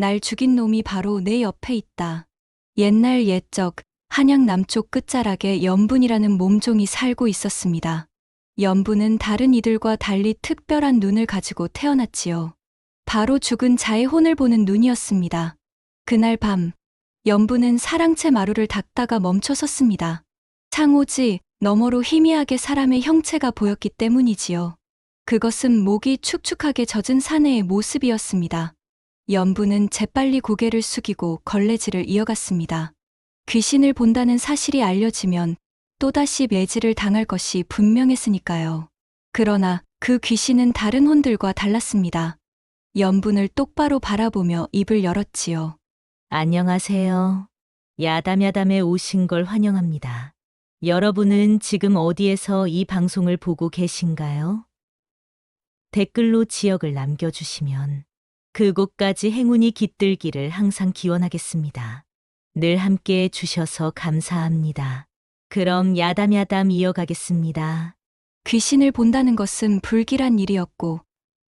날 죽인 놈이 바로 내 옆에 있다. 옛날 옛적 한양 남쪽 끝자락에 연분이라는 몸종이 살고 있었습니다. 연분은 다른 이들과 달리 특별한 눈을 가지고 태어났지요. 바로 죽은 자의 혼을 보는 눈이었습니다. 그날 밤, 연분은 사랑채 마루를 닦다가 멈춰 섰습니다. 창호지 너머로 희미하게 사람의 형체가 보였기 때문이지요. 그것은 목이 축축하게 젖은 사내의 모습이었습니다. 연분은 재빨리 고개를 숙이고 걸레질을 이어갔습니다. 귀신을 본다는 사실이 알려지면 또다시 매질을 당할 것이 분명했으니까요. 그러나 그 귀신은 다른 혼들과 달랐습니다. 연분을 똑바로 바라보며 입을 열었지요. 안녕하세요. 야담야담에 오신 걸 환영합니다. 여러분은 지금 어디에서 이 방송을 보고 계신가요? 댓글로 지역을 남겨주시면 그곳까지 행운이 깃들기를 항상 기원하겠습니다. 늘 함께 해주셔서 감사합니다. 그럼 야담야담 이어가겠습니다. 귀신을 본다는 것은 불길한 일이었고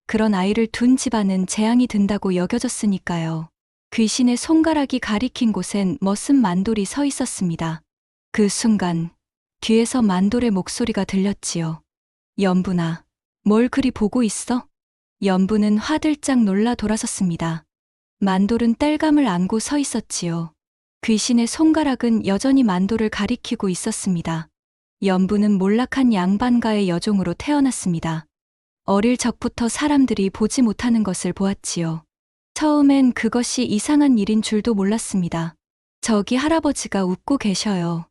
그런 아이를 둔 집안은 재앙이 든다고 여겨졌으니까요. 귀신의 손가락이 가리킨 곳엔 멋진 만돌이 서 있었습니다. 그 순간 뒤에서 만돌의 목소리가 들렸지요. 연분아, 뭘 그리 보고 있어? 연분은 화들짝 놀라 돌아섰습니다. 만돌은 땔감을 안고 서 있었지요. 귀신의 손가락은 여전히 만돌을 가리키고 있었습니다. 연분은 몰락한 양반가의 여종으로 태어났습니다. 어릴 적부터 사람들이 보지 못하는 것을 보았지요. 처음엔 그것이 이상한 일인 줄도 몰랐습니다. 저기 할아버지가 웃고 계셔요.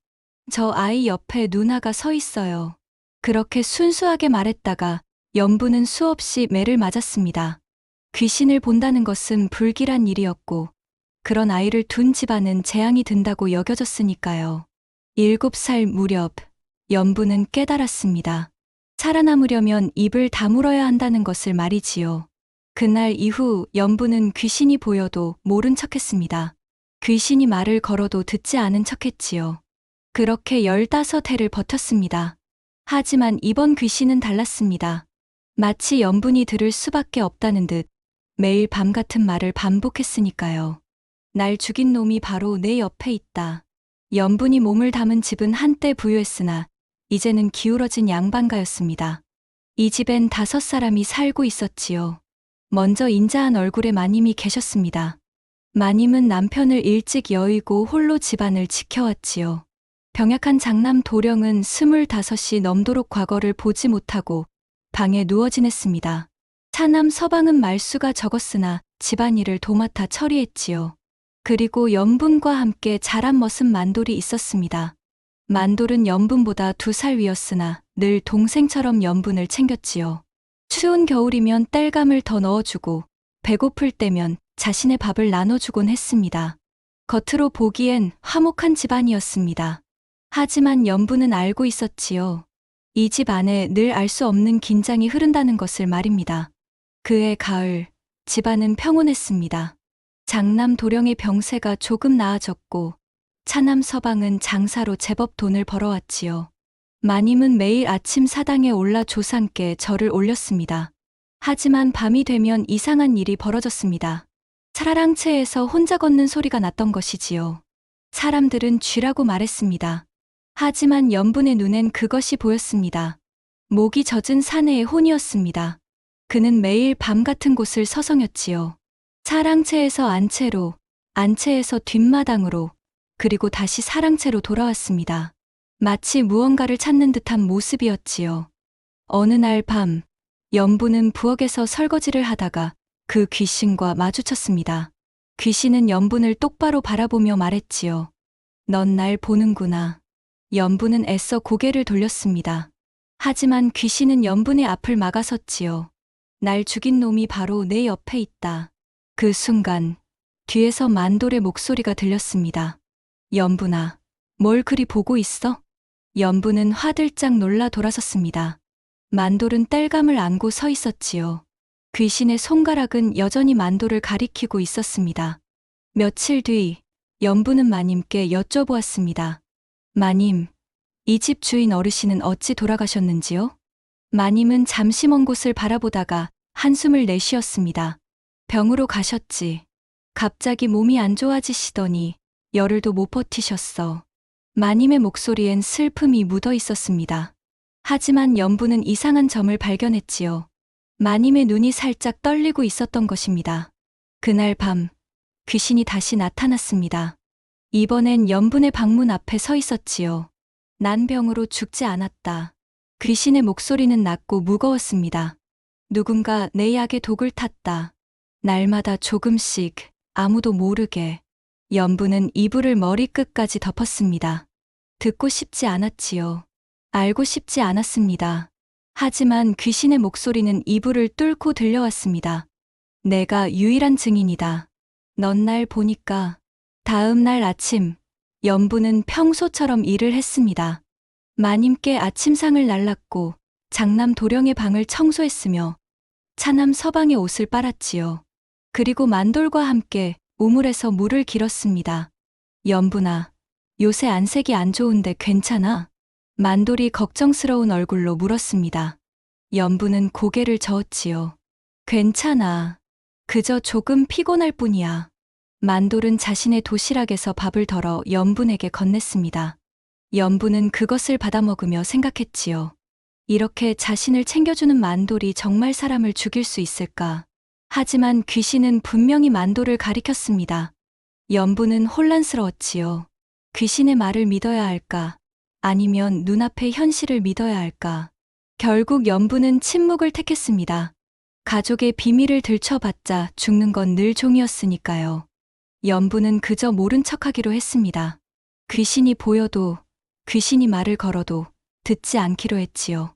저 아이 옆에 누나가 서 있어요. 그렇게 순수하게 말했다가 연분은 수없이 매를 맞았습니다. 귀신을 본다는 것은 불길한 일이었고 그런 아이를 둔 집안은 재앙이 든다고 여겨졌으니까요. 7살 무렵 연분은 깨달았습니다. 살아남으려면 입을 다물어야 한다는 것을 말이지요. 그날 이후 연분은 귀신이 보여도 모른 척했습니다. 귀신이 말을 걸어도 듣지 않은 척했지요. 그렇게 15해를 버텼습니다. 하지만 이번 귀신은 달랐습니다. 마치 연분이 들을 수밖에 없다는 듯 매일 밤 같은 말을 반복했으니까요. 날 죽인 놈이 바로 내 옆에 있다. 연분이 몸을 담은 집은 한때 부유했으나 이제는 기울어진 양반가였습니다. 이 집엔 5사람이 살고 있었지요. 먼저 인자한 얼굴의 마님이 계셨습니다. 마님은 남편을 일찍 여의고 홀로 집안을 지켜왔지요. 병약한 장남 도령은 25이 넘도록 과거를 보지 못하고 방에 누워 지냈습니다. 차남 서방은 말수가 적었으나 집안일을 도맡아 처리했지요. 그리고 연분과 함께 자란 멋은 만돌이 있었습니다. 만돌은 연분보다 2살 위였으나 늘 동생처럼 연분을 챙겼지요. 추운 겨울이면 땔감을 더 넣어주고 배고플 때면 자신의 밥을 나눠주곤 했습니다. 겉으로 보기엔 화목한 집안이었습니다. 하지만 연분은 알고 있었지요. 이 집 안에 늘 알 수 없는 긴장이 흐른다는 것을 말입니다. 그해 가을, 집안은 평온했습니다. 장남 도령의 병세가 조금 나아졌고 차남 서방은 장사로 제법 돈을 벌어왔지요. 마님은 매일 아침 사당에 올라 조상께 절을 올렸습니다. 하지만 밤이 되면 이상한 일이 벌어졌습니다. 차라랑채에서 혼자 걷는 소리가 났던 것이지요. 사람들은 쥐라고 말했습니다. 하지만 연분의 눈엔 그것이 보였습니다. 목이 젖은 사내의 혼이었습니다. 그는 매일 밤 같은 곳을 서성였지요. 차랑채에서 안채로, 안채에서 뒷마당으로, 그리고 다시 사랑채로 돌아왔습니다. 마치 무언가를 찾는 듯한 모습이었지요. 어느 날 밤, 연분은 부엌에서 설거지를 하다가 그 귀신과 마주쳤습니다. 귀신은 연분을 똑바로 바라보며 말했지요. 넌 날 보는구나. 연분은 애써 고개를 돌렸습니다. 하지만 귀신은 연분의 앞을 막아섰지요. 날 죽인 놈이 바로 내 옆에 있다. 그 순간 뒤에서 만돌의 목소리가 들렸습니다. 연분아, 뭘 그리 보고 있어? 연분은 화들짝 놀라 돌아섰습니다. 만돌은 땔감을 안고 서 있었지요. 귀신의 손가락은 여전히 만돌을 가리키고 있었습니다. 며칠 뒤 연분은 마님께 여쭤보았습니다. 마님, 이 집 주인 어르신은 어찌 돌아가셨는지요? 마님은 잠시 먼 곳을 바라보다가 한숨을 내쉬었습니다. 병으로 가셨지. 갑자기 몸이 안 좋아지시더니 열흘도 못 버티셨어. 마님의 목소리엔 슬픔이 묻어 있었습니다. 하지만 연부는 이상한 점을 발견했지요. 마님의 눈이 살짝 떨리고 있었던 것입니다. 그날 밤 귀신이 다시 나타났습니다. 이번엔 연분의 방문 앞에 서 있었지요. 난 병으로 죽지 않았다. 귀신의 목소리는 낮고 무거웠습니다. 누군가 내 약에 독을 탔다. 날마다 조금씩 아무도 모르게. 연부는 이불을 머리끝까지 덮었습니다. 듣고 싶지 않았지요. 알고 싶지 않았습니다. 하지만 귀신의 목소리는 이불을 뚫고 들려왔습니다. 내가 유일한 증인이다. 넌 날 보니까. 다음 날 아침, 연부는 평소처럼 일을 했습니다. 마님께 아침상을 날랐고 장남 도령의 방을 청소했으며 차남 서방의 옷을 빨았지요. 그리고 만돌과 함께 우물에서 물을 길었습니다. 연부나, 요새 안색이 안 좋은데 괜찮아? 만돌이 걱정스러운 얼굴로 물었습니다. 연부는 고개를 저었지요. 괜찮아. 그저 조금 피곤할 뿐이야. 만돌은 자신의 도시락에서 밥을 덜어 연분에게 건넸습니다. 연부는 그것을 받아먹으며 생각했지요. 이렇게 자신을 챙겨주는 만돌이 정말 사람을 죽일 수 있을까? 하지만 귀신은 분명히 만돌을 가리켰습니다. 연부는 혼란스러웠지요. 귀신의 말을 믿어야 할까? 아니면 눈앞의 현실을 믿어야 할까? 결국 연부는 침묵을 택했습니다. 가족의 비밀을 들춰봤자 죽는 건 늘 종이었으니까요. 연부는 그저 모른 척하기로 했습니다. 귀신이 보여도, 귀신이 말을 걸어도 듣지 않기로 했지요.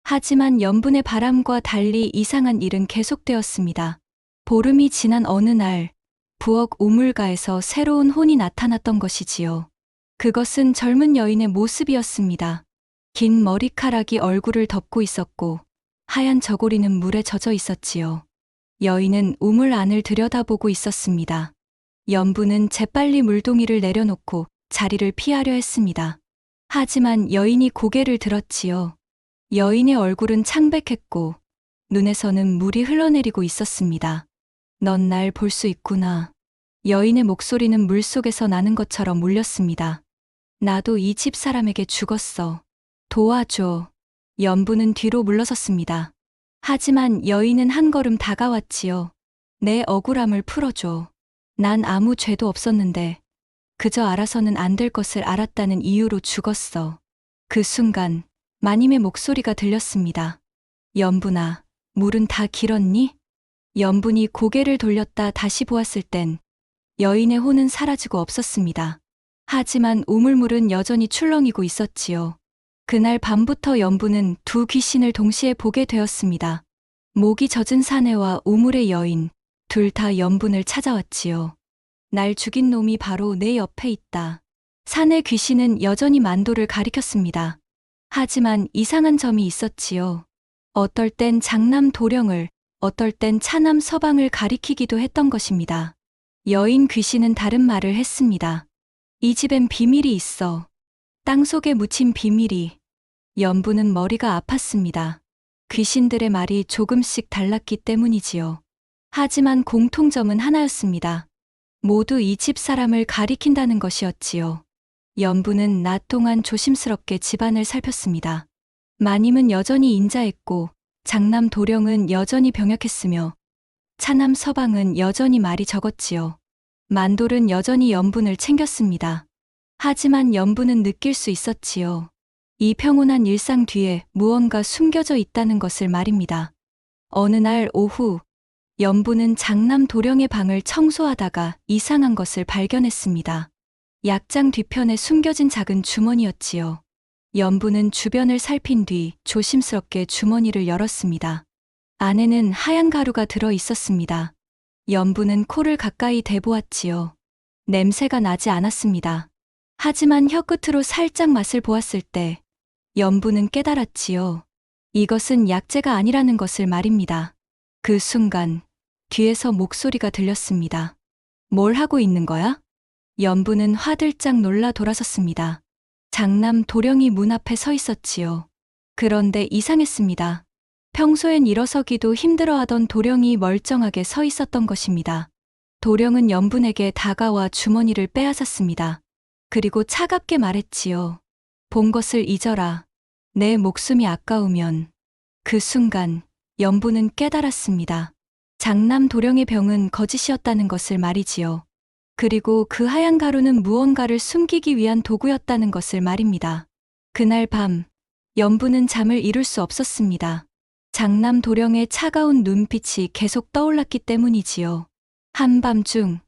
하지만 연분의 바람과 달리 이상한 일은 계속되었습니다. 보름이 지난 어느 날, 부엌 우물가에서 새로운 혼이 나타났던 것이지요. 그것은 젊은 여인의 모습이었습니다. 긴 머리카락이 얼굴을 덮고 있었고, 하얀 저고리는 물에 젖어 있었지요. 여인은 우물 안을 들여다보고 있었습니다. 연부는 재빨리 물동이를 내려놓고 자리를 피하려 했습니다. 하지만 여인이 고개를 들었지요. 여인의 얼굴은 창백했고 눈에서는 물이 흘러내리고 있었습니다. 넌 날 볼 수 있구나. 여인의 목소리는 물속에서 나는 것처럼 울렸습니다. 나도 이 집 사람에게 죽었어. 도와줘. 연부는 뒤로 물러섰습니다. 하지만 여인은 한 걸음 다가왔지요. 내 억울함을 풀어줘. 난 아무 죄도 없었는데 그저 알아서는 안 될 것을 알았다는 이유로 죽었어. 그 순간 마님의 목소리가 들렸습니다. 연분아, 물은 다 길었니? 연분이 고개를 돌렸다 다시 보았을 땐 여인의 혼은 사라지고 없었습니다. 하지만 우물물은 여전히 출렁이고 있었지요. 그날 밤부터 연분은 두 귀신을 동시에 보게 되었습니다. 목이 젖은 사내와 우물의 여인, 둘 다 연분을 찾아왔지요. 날 죽인 놈이 바로 내 옆에 있다. 사내 귀신은 여전히 만도를 가리켰습니다. 하지만 이상한 점이 있었지요. 어떨 땐 장남 도령을, 어떨 땐 차남 서방을 가리키기도 했던 것입니다. 여인 귀신은 다른 말을 했습니다. 이 집엔 비밀이 있어. 땅속에 묻힌 비밀이. 연부는 머리가 아팠습니다. 귀신들의 말이 조금씩 달랐기 때문이지요. 하지만 공통점은 하나였습니다. 모두 이 집 사람을 가리킨다는 것이었지요. 연부는 낮 동안 조심스럽게 집안을 살폈습니다. 마님은 여전히 인자했고 장남 도령은 여전히 병약했으며 차남 서방은 여전히 말이 적었지요. 만돌은 여전히 연분을 챙겼습니다. 하지만 연분은 느낄 수 있었지요. 이 평온한 일상 뒤에 무언가 숨겨져 있다는 것을 말입니다. 어느 날 오후, 연부는 장남 도령의 방을 청소하다가 이상한 것을 발견했습니다. 약장 뒤편에 숨겨진 작은 주머니였지요. 연부는 주변을 살핀 뒤 조심스럽게 주머니를 열었습니다. 안에는 하얀 가루가 들어 있었습니다. 연부는 코를 가까이 대보았지요. 냄새가 나지 않았습니다. 하지만 혀끝으로 살짝 맛을 보았을 때 연부는 깨달았지요. 이것은 약재가 아니라는 것을 말입니다. 그 순간 뒤에서 목소리가 들렸습니다. 뭘 하고 있는 거야? 연부는 화들짝 놀라 돌아섰습니다. 장남 도령이 문 앞에 서 있었지요. 그런데 이상했습니다. 평소엔 일어서기도 힘들어하던 도령이 멀쩡하게 서 있었던 것입니다. 도령은 연분에게 다가와 주머니를 빼앗았습니다. 그리고 차갑게 말했지요. 본 것을 잊어라. 내 목숨이 아까우면. 그 순간 연분은 깨달았습니다. 장남 도령의 병은 거짓이었다는 것을 말이지요. 그리고 그 하얀 가루는 무언가를 숨기기 위한 도구였다는 것을 말입니다. 그날 밤 연분은 잠을 이룰 수 없었습니다. 장남 도령의 차가운 눈빛이 계속 떠올랐기 때문이지요. 한밤중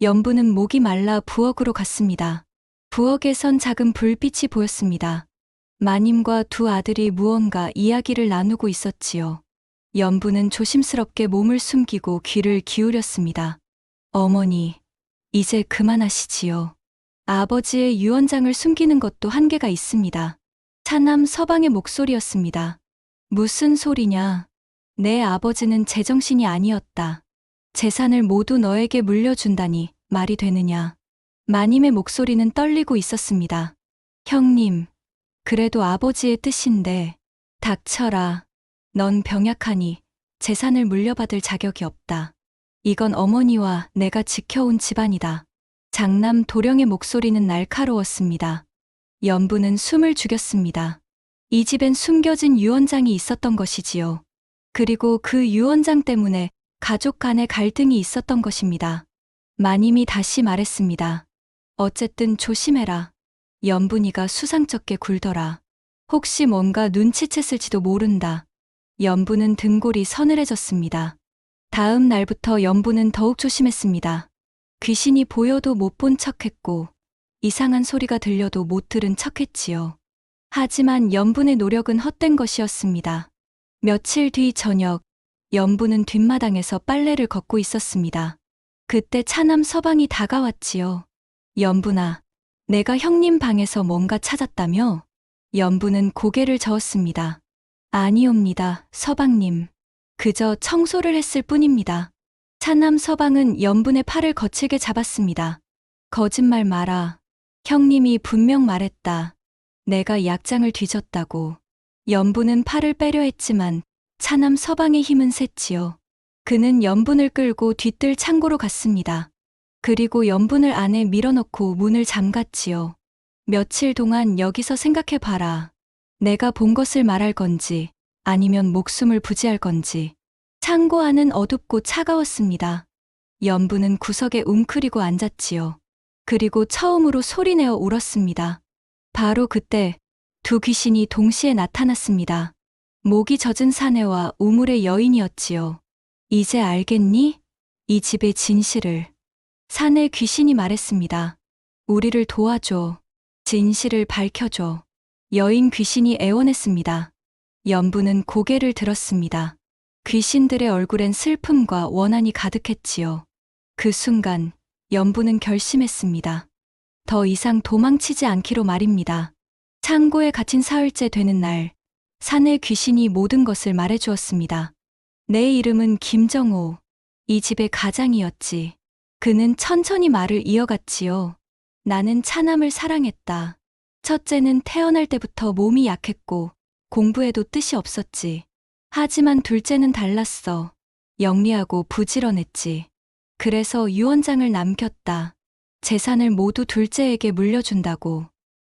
연분은 목이 말라 부엌으로 갔습니다. 부엌에선 작은 불빛이 보였습니다. 마님과 두 아들이 무언가 이야기를 나누고 있었지요. 연분은 조심스럽게 몸을 숨기고 귀를 기울였습니다. 어머니, 이제 그만하시지요. 아버지의 유언장을 숨기는 것도 한계가 있습니다. 차남 서방의 목소리였습니다. 무슨 소리냐? 내 아버지는 제정신이 아니었다. 재산을 모두 너에게 물려준다니 말이 되느냐? 마님의 목소리는 떨리고 있었습니다. 형님, 그래도 아버지의 뜻인데. 닥쳐라. 넌 병약하니 재산을 물려받을 자격이 없다. 이건 어머니와 내가 지켜온 집안이다. 장남 도령의 목소리는 날카로웠습니다. 연분은 숨을 죽였습니다. 이 집엔 숨겨진 유언장이 있었던 것이지요. 그리고 그 유언장 때문에 가족 간의 갈등이 있었던 것입니다. 마님이 다시 말했습니다. 어쨌든 조심해라. 연분이가 수상쩍게 굴더라. 혹시 뭔가 눈치챘을지도 모른다. 연분은 등골이 서늘해졌습니다. 다음 날부터 연분은 더욱 조심했습니다. 귀신이 보여도 못 본 척했고 이상한 소리가 들려도 못 들은 척했지요. 하지만 연분의 노력은 헛된 것이었습니다. 며칠 뒤 저녁, 연분은 뒷마당에서 빨래를 걷고 있었습니다. 그때 차남 서방이 다가왔지요. 연분아, 내가 형님 방에서 뭔가 찾았다며? 연분은 고개를 저었습니다. 아니옵니다, 서방님. 그저 청소를 했을 뿐입니다. 차남 서방은 연분의 팔을 거칠게 잡았습니다. 거짓말 마라. 형님이 분명 말했다. 내가 약장을 뒤졌다고. 연분은 팔을 빼려 했지만 차남 서방의 힘은 셌지요. 그는 연분을 끌고 뒤뜰 창고로 갔습니다. 그리고 연분을 안에 밀어넣고 문을 잠갔지요. 며칠 동안 여기서 생각해봐라. 내가 본 것을 말할 건지 아니면 목숨을 부지할 건지. 창고 안은 어둡고 차가웠습니다. 연분은 구석에 웅크리고 앉았지요. 그리고 처음으로 소리내어 울었습니다. 바로 그때 두 귀신이 동시에 나타났습니다. 목이 젖은 사내와 우물의 여인이었지요. 이제 알겠니? 이 집의 진실을. 사내 귀신이 말했습니다. 우리를 도와줘. 진실을 밝혀줘. 여인 귀신이 애원했습니다. 연분은 고개를 들었습니다. 귀신들의 얼굴엔 슬픔과 원한이 가득했지요. 그 순간 연분은 결심했습니다. 더 이상 도망치지 않기로 말입니다. 창고에 갇힌 사흘째 되는 날, 사내 귀신이 모든 것을 말해주었습니다. 내 이름은 김정호. 이 집의 가장이었지. 그는 천천히 말을 이어갔지요. 나는 차남을 사랑했다. 첫째는 태어날 때부터 몸이 약했고 공부에도 뜻이 없었지. 하지만 둘째는 달랐어. 영리하고 부지런했지. 그래서 유언장을 남겼다. 재산을 모두 둘째에게 물려준다고.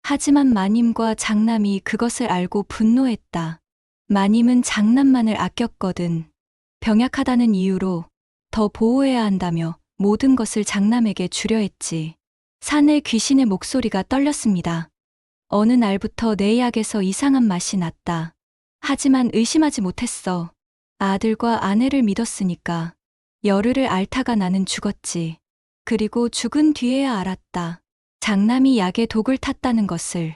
하지만 마님과 장남이 그것을 알고 분노했다. 마님은 장남만을 아꼈거든. 병약하다는 이유로 더 보호해야 한다며 모든 것을 장남에게 주려 했지. 사내 귀신의 목소리가 떨렸습니다. 어느 날부터 내 약에서 이상한 맛이 났다. 하지만 의심하지 못했어. 아들과 아내를 믿었으니까. 열흘을 앓다가 나는 죽었지. 그리고 죽은 뒤에야 알았다. 장남이 약에 독을 탔다는 것을.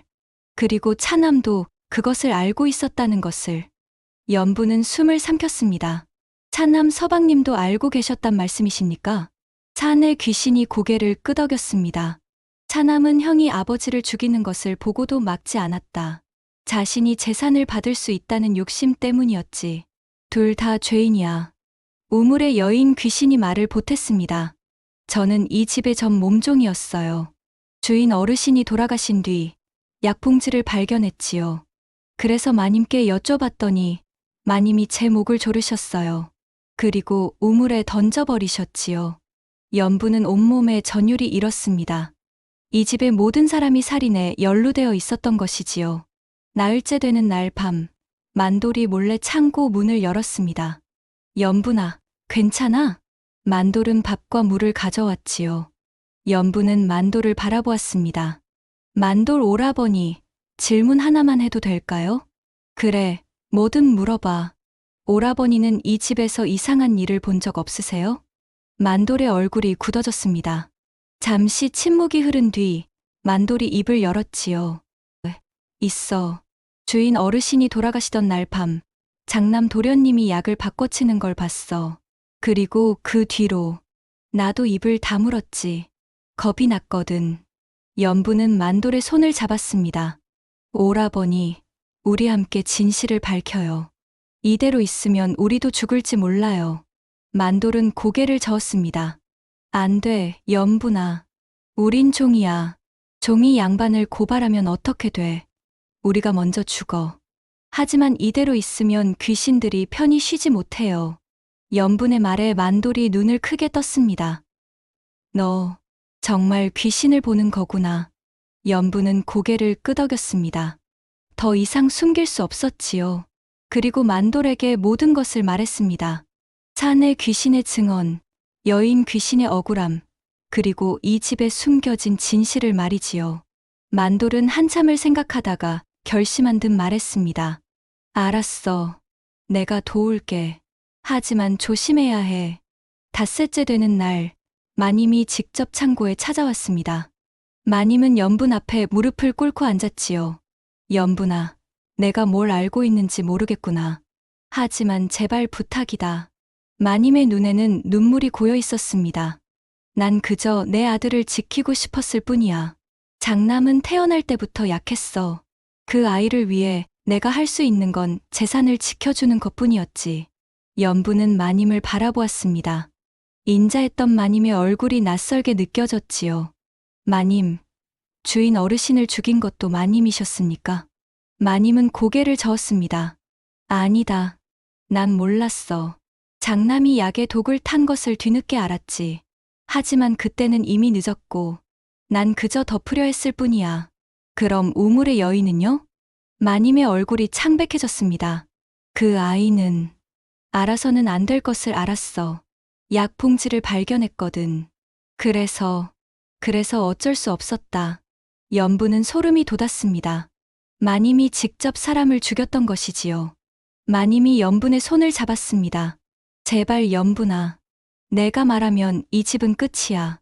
그리고 차남도 그것을 알고 있었다는 것을. 연분은 숨을 삼켰습니다. 차남 서방님도 알고 계셨단 말씀이십니까? 사내 귀신이 고개를 끄덕였습니다. 차남은 형이 아버지를 죽이는 것을 보고도 막지 않았다. 자신이 재산을 받을 수 있다는 욕심 때문이었지. 둘 다 죄인이야. 우물의 여인 귀신이 말을 보탰습니다. 저는 이 집의 전 몸종이었어요. 주인 어르신이 돌아가신 뒤 약봉지를 발견했지요. 그래서 마님께 여쭤봤더니 마님이 제 목을 조르셨어요. 그리고 우물에 던져버리셨지요. 연부는 온몸에 전율이 일었습니다. 이 집의 모든 사람이 살인에 연루되어 있었던 것이지요. 나흘째 되는 날 밤, 만돌이 몰래 창고 문을 열었습니다. 연분아, 괜찮아? 만돌은 밥과 물을 가져왔지요. 연부는 만돌을 바라보았습니다. 만돌 오라버니, 질문 하나만 해도 될까요? 그래, 뭐든 물어봐. 오라버니는 이 집에서 이상한 일을 본 적 없으세요? 만돌의 얼굴이 굳어졌습니다. 잠시 침묵이 흐른 뒤 만돌이 입을 열었지요. 있어. 주인 어르신이 돌아가시던 날 밤, 장남 도련님이 약을 바꿔치는 걸 봤어. 그리고 그 뒤로 나도 입을 다물었지. 겁이 났거든. 연부는 만돌의 손을 잡았습니다. 오라버니, 우리 함께 진실을 밝혀요. 이대로 있으면 우리도 죽을지 몰라요. 만돌은 고개를 저었습니다. 안 돼, 연부나. 우린 종이야. 종이 양반을 고발하면 어떻게 돼? 우리가 먼저 죽어. 하지만 이대로 있으면 귀신들이 편히 쉬지 못해요. 연분의 말에 만돌이 눈을 크게 떴습니다. 너 정말 귀신을 보는 거구나. 연분은 고개를 끄덕였습니다. 더 이상 숨길 수 없었지요. 그리고 만돌에게 모든 것을 말했습니다. 산의 귀신의 증언, 여인 귀신의 억울함, 그리고 이 집에 숨겨진 진실을 말이지요. 만돌은 한참을 생각하다가 결심한 듯 말했습니다. 알았어. 내가 도울게. 하지만 조심해야 해. 닷새째 되는 날, 마님이 직접 창고에 찾아왔습니다. 마님은 연분 앞에 무릎을 꿇고 앉았지요. 연분아, 내가 뭘 알고 있는지 모르겠구나. 하지만 제발 부탁이다. 마님의 눈에는 눈물이 고여 있었습니다. 난 그저 내 아들을 지키고 싶었을 뿐이야. 장남은 태어날 때부터 약했어. 그 아이를 위해 내가 할 수 있는 건 재산을 지켜주는 것뿐이었지. 연부는 마님을 바라보았습니다. 인자했던 마님의 얼굴이 낯설게 느껴졌지요. 마님, 주인 어르신을 죽인 것도 마님이셨습니까? 마님은 고개를 저었습니다. 아니다. 난 몰랐어. 장남이 약에 독을 탄 것을 뒤늦게 알았지. 하지만 그때는 이미 늦었고, 난 그저 덮으려 했을 뿐이야. 그럼 우물의 여인은요? 마님의 얼굴이 창백해졌습니다. 그 아이는 알아서는 안 될 것을 알았어. 약 봉지를 발견했거든. 그래서 어쩔 수 없었다. 연부는 소름이 돋았습니다. 마님이 직접 사람을 죽였던 것이지요. 마님이 연분의 손을 잡았습니다. 제발 연분아. 내가 말하면 이 집은 끝이야.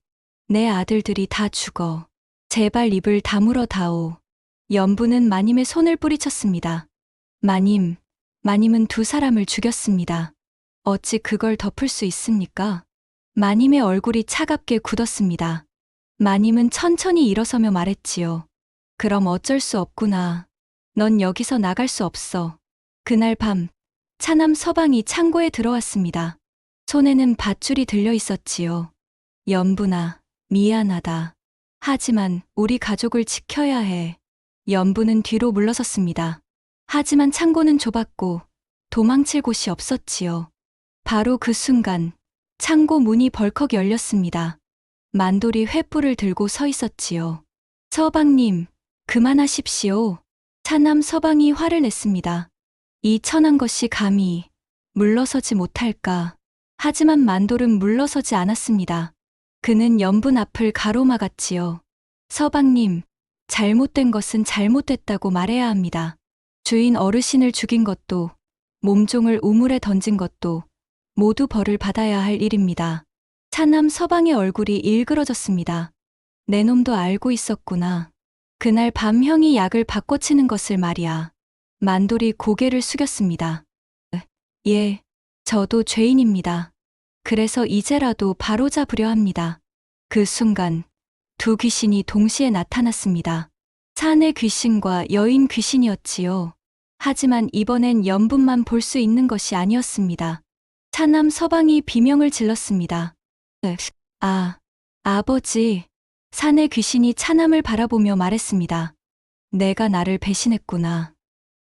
내 아들들이 다 죽어. 제발 입을 다물어 다오. 연부는 마님의 손을 뿌리쳤습니다. 마님은 두 사람을 죽였습니다. 어찌 그걸 덮을 수 있습니까? 마님의 얼굴이 차갑게 굳었습니다. 마님은 천천히 일어서며 말했지요. 그럼 어쩔 수 없구나. 넌 여기서 나갈 수 없어. 그날 밤, 차남 서방이 창고에 들어왔습니다. 손에는 밧줄이 들려 있었지요. 연부나, 미안하다. 하지만 우리 가족을 지켜야 해. 연부는 뒤로 물러섰습니다. 하지만 창고는 좁았고 도망칠 곳이 없었지요. 바로 그 순간 창고 문이 벌컥 열렸습니다. 만돌이 횃불을 들고 서 있었지요. 서방님, 그만하십시오. 차남 서방이 화를 냈습니다. 이 천한 것이 감히 물러서지 못할까. 하지만 만돌은 물러서지 않았습니다. 그는 연분 앞을 가로막았지요. 서방님, 잘못된 것은 잘못됐다고 말해야 합니다. 주인 어르신을 죽인 것도, 몸종을 우물에 던진 것도 모두 벌을 받아야 할 일입니다. 차남 서방의 얼굴이 일그러졌습니다. 내 놈도 알고 있었구나. 그날 밤 형이 약을 바꿔치는 것을 말이야. 만돌이 고개를 숙였습니다. 예, 저도 죄인입니다. 그래서 이제라도 바로잡으려 합니다. 그 순간 두 귀신이 동시에 나타났습니다. 산의 귀신과 여인 귀신이었지요. 하지만 이번엔 연분만 볼 수 있는 것이 아니었습니다. 차남 서방이 비명을 질렀습니다. 아버지. 산의 귀신이 차남을 바라보며 말했습니다. 내가 나를 배신했구나.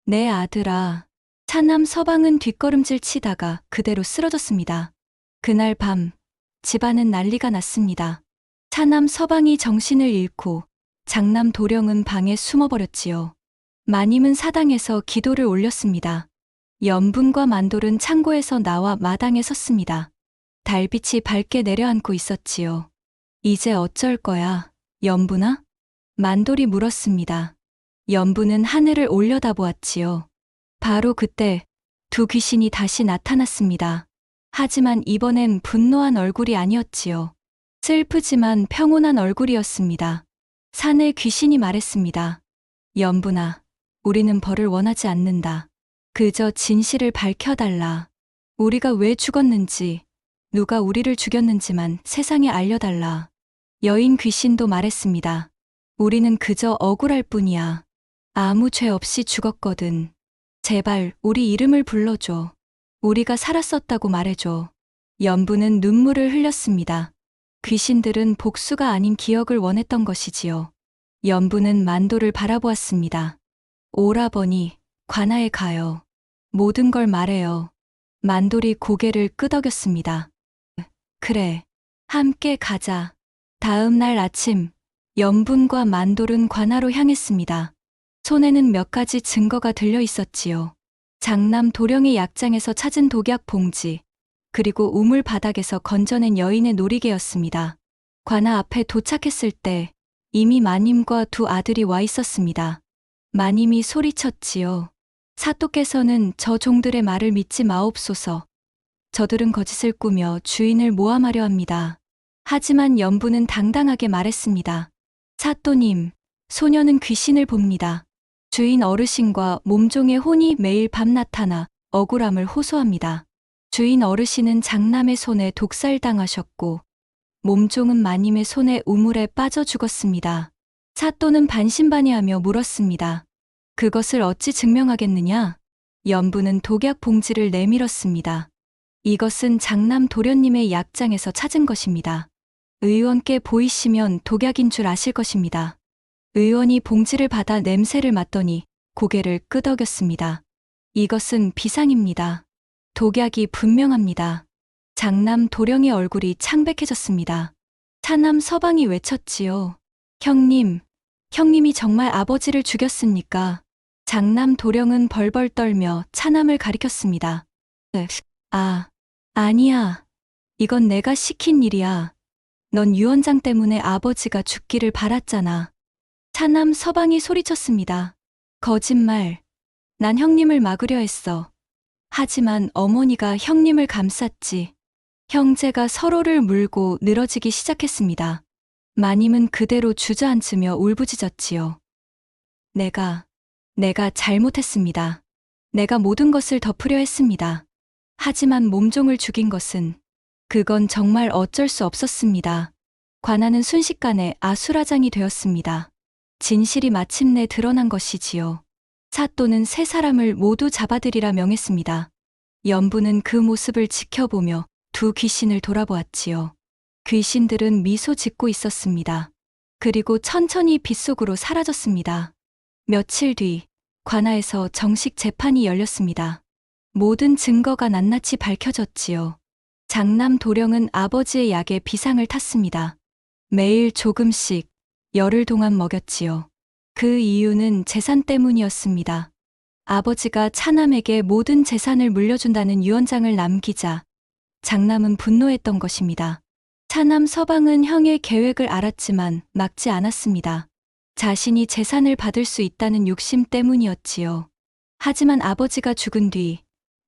내 아들아. 차남 서방은 뒷걸음질 치다가 그대로 쓰러졌습니다. 그날 밤 집안은 난리가 났습니다. 차남 서방이 정신을 잃고 장남 도령은 방에 숨어버렸지요. 마님은 사당에서 기도를 올렸습니다. 연분과 만돌은 창고에서 나와 마당에 섰습니다. 달빛이 밝게 내려앉고 있었지요. 이제 어쩔 거야, 연분아? 만돌이 물었습니다. 연분은 하늘을 올려다보았지요. 바로 그때 두 귀신이 다시 나타났습니다. 하지만 이번엔 분노한 얼굴이 아니었지요. 슬프지만 평온한 얼굴이었습니다. 산의 귀신이 말했습니다. 연분아, 우리는 벌을 원하지 않는다. 그저 진실을 밝혀달라. 우리가 왜 죽었는지, 누가 우리를 죽였는지만 세상에 알려달라. 여인 귀신도 말했습니다. 우리는 그저 억울할 뿐이야. 아무 죄 없이 죽었거든. 제발 우리 이름을 불러줘. 우리가 살았었다고 말해줘. 연분은 눈물을 흘렸습니다. 귀신들은 복수가 아닌 기억을 원했던 것이지요. 연분은 만도를 바라보았습니다. 오라버니, 관아에 가요. 모든 걸 말해요. 만돌이 고개를 끄덕였습니다. 그래, 함께 가자. 다음 날 아침, 연분과 만돌은 관아로 향했습니다. 손에는 몇 가지 증거가 들려 있었지요. 장남 도령의 약장에서 찾은 독약 봉지, 그리고 우물 바닥에서 건져낸 여인의 놀이개였습니다. 관아 앞에 도착했을 때 이미 마님과 두 아들이 와 있었습니다. 마님이 소리쳤지요. 사또께서는 저 종들의 말을 믿지 마옵소서. 저들은 거짓을 꾸며 주인을 모함하려 합니다. 하지만 연분은 당당하게 말했습니다. 사또님, 소녀는 귀신을 봅니다. 주인 어르신과 몸종의 혼이 매일 밤 나타나 억울함을 호소합니다. 주인 어르신은 장남의 손에 독살당하셨고 몸종은 마님의 손에 우물에 빠져 죽었습니다. 사또는 반신반의하며 물었습니다. 그것을 어찌 증명하겠느냐? 연분은 독약 봉지를 내밀었습니다. 이것은 장남 도련님의 약장에서 찾은 것입니다. 의원께 보이시면 독약인 줄 아실 것입니다. 의원이 봉지를 받아 냄새를 맡더니 고개를 끄덕였습니다. 이것은 비상입니다. 독약이 분명합니다. 장남 도령의 얼굴이 창백해졌습니다. 차남 서방이 외쳤지요. 형님, 형님이 정말 아버지를 죽였습니까? 장남 도령은 벌벌 떨며 차남을 가리켰습니다. 아니야. 이건 내가 시킨 일이야. 넌 유언장 때문에 아버지가 죽기를 바랐잖아. 차남 서방이 소리쳤습니다. 거짓말. 난 형님을 막으려 했어. 하지만 어머니가 형님을 감쌌지. 형제가 서로를 물고 늘어지기 시작했습니다. 마님은 그대로 주저앉으며 울부짖었지요. 내가 잘못했습니다. 내가 모든 것을 덮으려 했습니다. 하지만 몸종을 죽인 것은 그건 정말 어쩔 수 없었습니다. 관아는 순식간에 아수라장이 되었습니다. 진실이 마침내 드러난 것이지요. 사또는 세 사람을 모두 잡아들이라 명했습니다. 연분은 그 모습을 지켜보며 두 귀신을 돌아보았지요. 귀신들은 미소 짓고 있었습니다. 그리고 천천히 빗속으로 사라졌습니다. 며칠 뒤 관아에서 정식 재판이 열렸습니다. 모든 증거가 낱낱이 밝혀졌지요. 장남 도령은 아버지의 약에 비상을 탔습니다. 매일 조금씩 열흘 동안 먹였지요. 그 이유는 재산 때문이었습니다. 아버지가 차남에게 모든 재산을 물려준다는 유언장을 남기자 장남은 분노했던 것입니다. 차남 서방은 형의 계획을 알았지만 막지 않았습니다. 자신이 재산을 받을 수 있다는 욕심 때문이었지요. 하지만 아버지가 죽은 뒤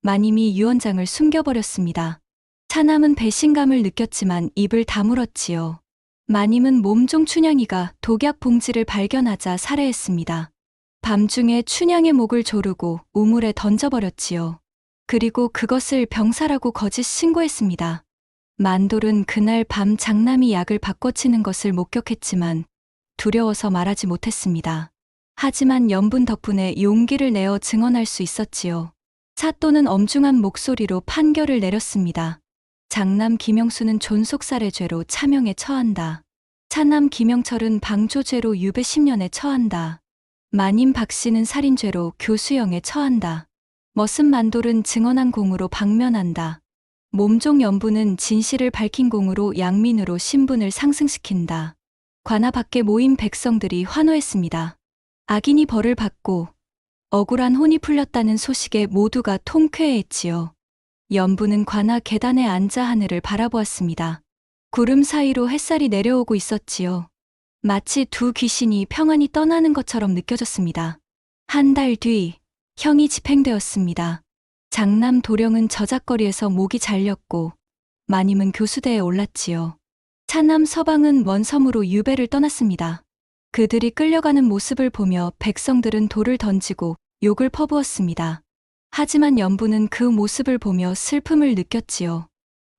마님이 유언장을 숨겨버렸습니다. 차남은 배신감을 느꼈지만 입을 다물었지요. 마님은 몸종 춘향이가 독약 봉지를 발견하자 살해했습니다. 밤중에 춘향의 목을 조르고 우물에 던져버렸지요. 그리고 그것을 병사라고 거짓 신고했습니다. 만돌은 그날 밤 장남이 약을 바꿔치는 것을 목격했지만 두려워서 말하지 못했습니다. 하지만 연분 덕분에 용기를 내어 증언할 수 있었지요. 사또는 엄중한 목소리로 판결을 내렸습니다. 장남 김영수는 존속살해죄로 차명에 처한다. 차남 김영철은 방조죄로 유배 10년에 처한다. 마님 박씨는 살인죄로 교수형에 처한다. 머슴 만돌은 증언한 공으로 방면한다. 몸종 연부는 진실을 밝힌 공으로 양민으로 신분을 상승시킨다. 관아 밖에 모인 백성들이 환호했습니다. 악인이 벌을 받고 억울한 혼이 풀렸다는 소식에 모두가 통쾌해했지요. 연부는 관아 계단에 앉아 하늘을 바라보았습니다. 구름 사이로 햇살이 내려오고 있었지요. 마치 두 귀신이 평안히 떠나는 것처럼 느껴졌습니다. 한 달 뒤, 형이 집행되었습니다. 장남 도령은 저작거리에서 목이 잘렸고, 마님은 교수대에 올랐지요. 차남 서방은 먼 섬으로 유배를 떠났습니다. 그들이 끌려가는 모습을 보며 백성들은 돌을 던지고 욕을 퍼부었습니다. 하지만 연부는 그 모습을 보며 슬픔을 느꼈지요.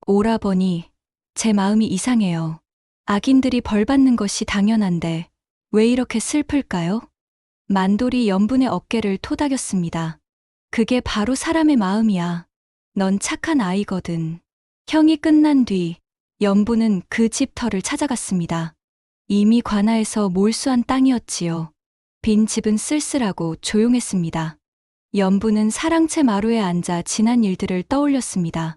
오라버니, 제 마음이 이상해요. 악인들이 벌받는 것이 당연한데 왜 이렇게 슬플까요? 만돌이 연분의 어깨를 토닥였습니다. 그게 바로 사람의 마음이야. 넌 착한 아이거든. 형이 끝난 뒤 연분은 그 집 터를 찾아갔습니다. 이미 관아에서 몰수한 땅이었지요. 빈 집은 쓸쓸하고 조용했습니다. 연분은 사랑채 마루에 앉아 지난 일들을 떠올렸습니다.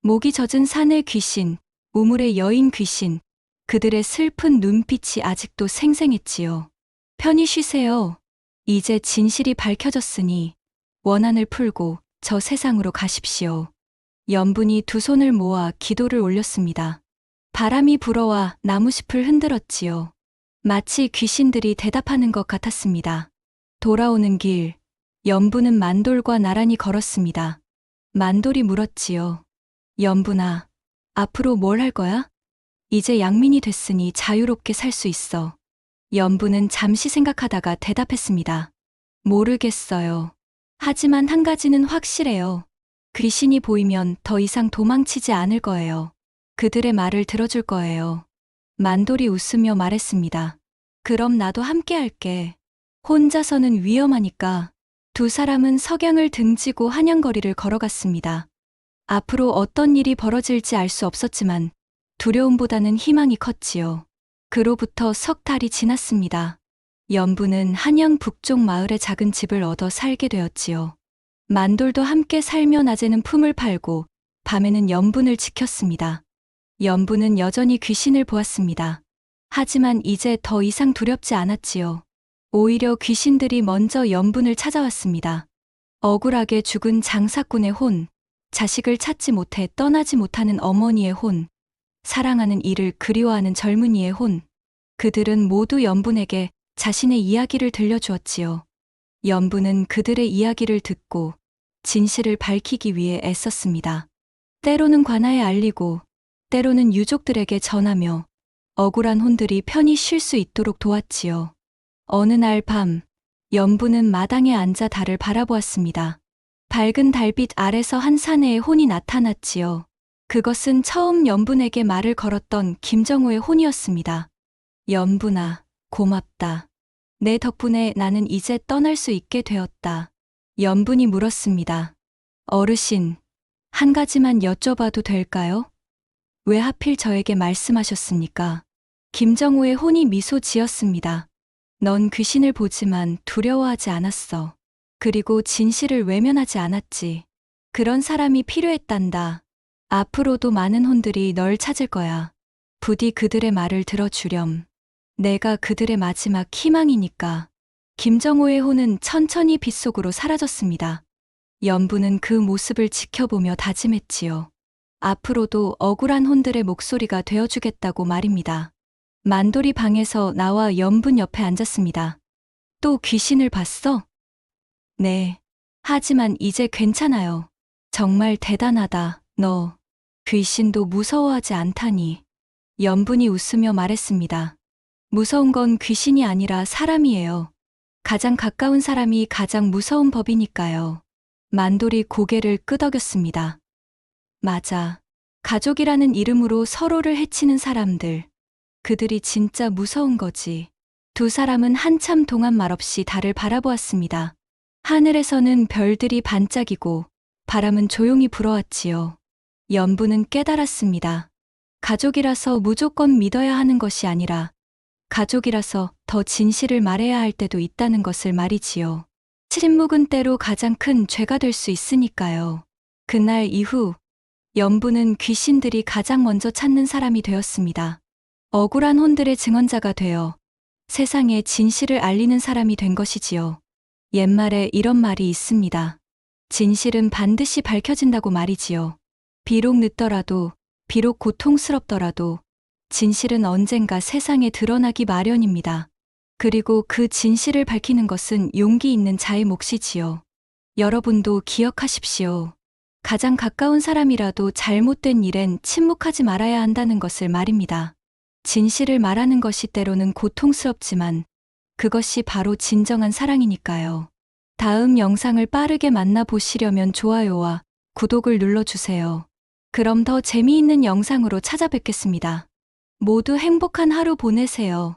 목이 젖은 사내 귀신, 우물의 여인 귀신, 그들의 슬픈 눈빛이 아직도 생생했지요. 편히 쉬세요. 이제 진실이 밝혀졌으니 원한을 풀고 저 세상으로 가십시오. 연분이 두 손을 모아 기도를 올렸습니다. 바람이 불어와 나무숲을 흔들었지요. 마치 귀신들이 대답하는 것 같았습니다. 돌아오는 길, 연분은 만돌과 나란히 걸었습니다. 만돌이 물었지요. 연분아, 앞으로 뭘 할 거야? 이제 양민이 됐으니 자유롭게 살 수 있어. 연분은 잠시 생각하다가 대답했습니다. 모르겠어요. 하지만 한 가지는 확실해요. 귀신이 보이면 더 이상 도망치지 않을 거예요. 그들의 말을 들어줄 거예요. 만돌이 웃으며 말했습니다. 그럼 나도 함께 할게. 혼자서는 위험하니까. 두 사람은 석양을 등지고 한양거리를 걸어갔습니다. 앞으로 어떤 일이 벌어질지 알 수 없었지만 두려움보다는 희망이 컸지요. 그로부터 석 달이 지났습니다. 연부는 한양 북쪽 마을의 작은 집을 얻어 살게 되었지요. 만돌도 함께 살며 낮에는 품을 팔고 밤에는 연분을 지켰습니다. 연부는 여전히 귀신을 보았습니다. 하지만 이제 더 이상 두렵지 않았지요. 오히려 귀신들이 먼저 연분을 찾아왔습니다. 억울하게 죽은 장사꾼의 혼, 자식을 찾지 못해 떠나지 못하는 어머니의 혼, 사랑하는 이를 그리워하는 젊은이의 혼, 그들은 모두 연분에게 자신의 이야기를 들려주었지요. 연분은 그들의 이야기를 듣고 진실을 밝히기 위해 애썼습니다. 때로는 관아에 알리고, 때로는 유족들에게 전하며 억울한 혼들이 편히 쉴 수 있도록 도왔지요. 어느 날 밤, 연부는 마당에 앉아 달을 바라보았습니다. 밝은 달빛 아래서 한 사내의 혼이 나타났지요. 그것은 처음 연분에게 말을 걸었던 김정호의 혼이었습니다. 연분아, 고맙다. 내 덕분에 나는 이제 떠날 수 있게 되었다. 연분이 물었습니다. 어르신, 한 가지만 여쭤봐도 될까요? 왜 하필 저에게 말씀하셨습니까? 김정호의 혼이 미소 지었습니다. 넌 귀신을 보지만 두려워하지 않았어. 그리고 진실을 외면하지 않았지. 그런 사람이 필요했단다. 앞으로도 많은 혼들이 널 찾을 거야. 부디 그들의 말을 들어주렴. 내가 그들의 마지막 희망이니까. 김정호의 혼은 천천히 빗속으로 사라졌습니다. 연부는 그 모습을 지켜보며 다짐했지요. 앞으로도 억울한 혼들의 목소리가 되어주겠다고 말입니다. 만돌이 방에서 나와 연분 옆에 앉았습니다. 또 귀신을 봤어? 네. 하지만 이제 괜찮아요. 정말 대단하다, 너. 귀신도 무서워하지 않다니. 연분이 웃으며 말했습니다. 무서운 건 귀신이 아니라 사람이에요. 가장 가까운 사람이 가장 무서운 법이니까요. 만돌이 고개를 끄덕였습니다. 맞아. 가족이라는 이름으로 서로를 해치는 사람들. 그들이 진짜 무서운 거지. 두 사람은 한참 동안 말없이 달을 바라보았습니다. 하늘에서는 별들이 반짝이고 바람은 조용히 불어왔지요. 연부는 깨달았습니다. 가족이라서 무조건 믿어야 하는 것이 아니라 가족이라서 더 진실을 말해야 할 때도 있다는 것을 말이지요. 침묵은 때로 가장 큰 죄가 될 수 있으니까요. 그날 이후 연부는 귀신들이 가장 먼저 찾는 사람이 되었습니다. 억울한 혼들의 증언자가 되어 세상에 진실을 알리는 사람이 된 것이지요. 옛말에 이런 말이 있습니다. 진실은 반드시 밝혀진다고 말이지요. 비록 늦더라도, 비록 고통스럽더라도 진실은 언젠가 세상에 드러나기 마련입니다. 그리고 그 진실을 밝히는 것은 용기 있는 자의 몫이지요. 여러분도 기억하십시오. 가장 가까운 사람이라도 잘못된 일엔 침묵하지 말아야 한다는 것을 말입니다. 진실을 말하는 것이 때로는 고통스럽지만 그것이 바로 진정한 사랑이니까요. 다음 영상을 빠르게 만나보시려면 좋아요와 구독을 눌러주세요. 그럼 더 재미있는 영상으로 찾아뵙겠습니다. 모두 행복한 하루 보내세요.